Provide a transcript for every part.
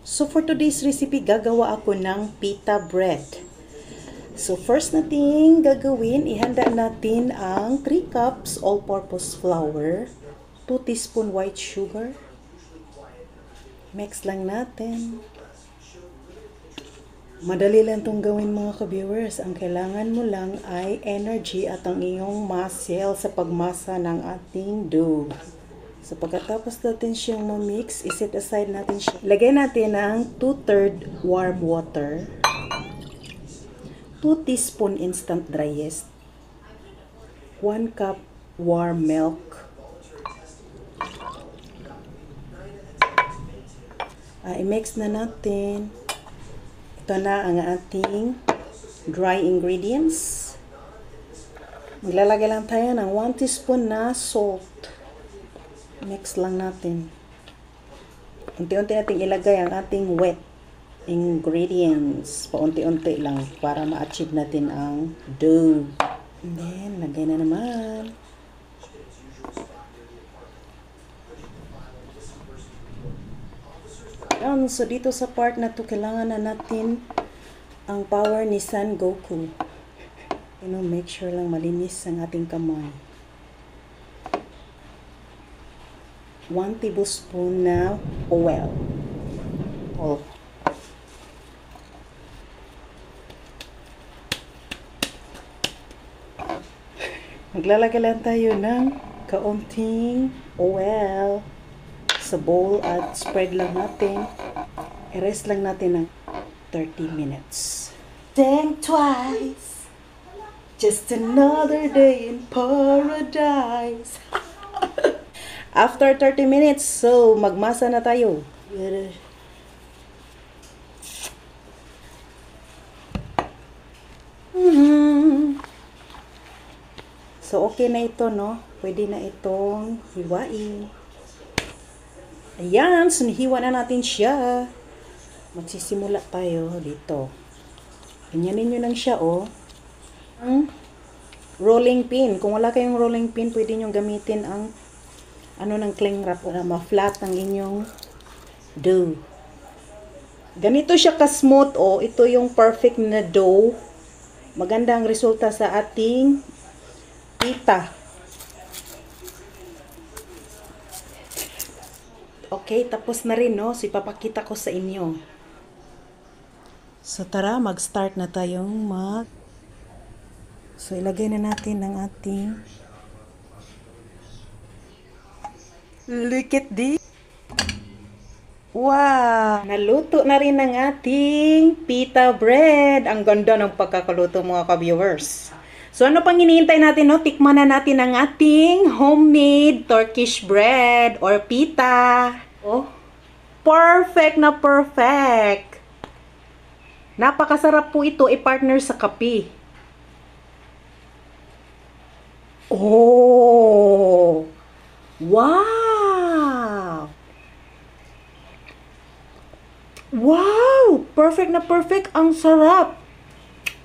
So for today's recipe, gagawa ako ng pita bread. So first nating gagawin, ihanda natin ang 3 cups all-purpose flour, 2 teaspoon white sugar. Mix lang natin. Madali lang itong gawin mga ka-viewers. Ang kailangan mo lang ay energy at ang iyong muscle sa pagmasa ng ating dough. So, pagkatapos natin siyang ma-mix, iset aside natin siya. Lagay natin ang 2/3 warm water, 2 teaspoon instant dry yeast, 1 cup warm milk, i-mix na natin. Ito na ang ating dry ingredients. Maglalagay lang tayo ng 1 teaspoon na salt. Mix lang natin. Unti-unti natin ilagay ang ating wet ingredients. Paunti-unti lang para ma-achieve natin ang dough. And then, lagay na naman. So, dito sa part na to, kailangan na natin ang power ni Son Goku. Make sure lang malinis ang ating kamay. 1 tablespoon na oil. Maglalagay lang tayo ng kaunting oil sa bowl at spread lang natin. I-rest lang natin ng 30 minutes. Think twice. Just another day in paradise. After 30 minutes, so magmasa na tayo. So okay na ito, no? Pwede na itong hiwain. Ayan, so hiwa na natin siya. Magsisimula tayo dito. Ganyanin nyo lang siya, oh. Rolling pin. Kung wala kayong rolling pin, pwede nyo gamitin ang ng cling wrap para ma-flat ang inyong dough. Ganito siya ka-smooth, oh. Ito yung perfect na dough. Maganda ang resulta sa ating pita. Okay, tapos na rin, no? So, ipapakita ko sa inyo. So, tara, mag-start na tayong So, ilagay na natin ang ating look at this. Wow! Naluto na rin ang ating pita bread. Ang ganda ng pagkakaluto mga ka-viewers. So ano pang hinihintay natin, no? Tikman na natin ang ating homemade Turkish bread or pita. Oh, perfect na perfect. Napakasarap po ito i-partner sa kape. Oh! Wow! Wow! Perfect na perfect. Ang sarap.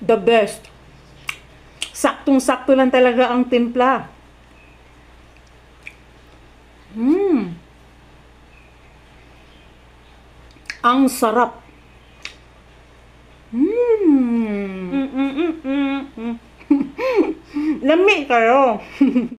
The best. Saktong-sakto lang talaga ang timpla. Ang sarap. Lami kayo.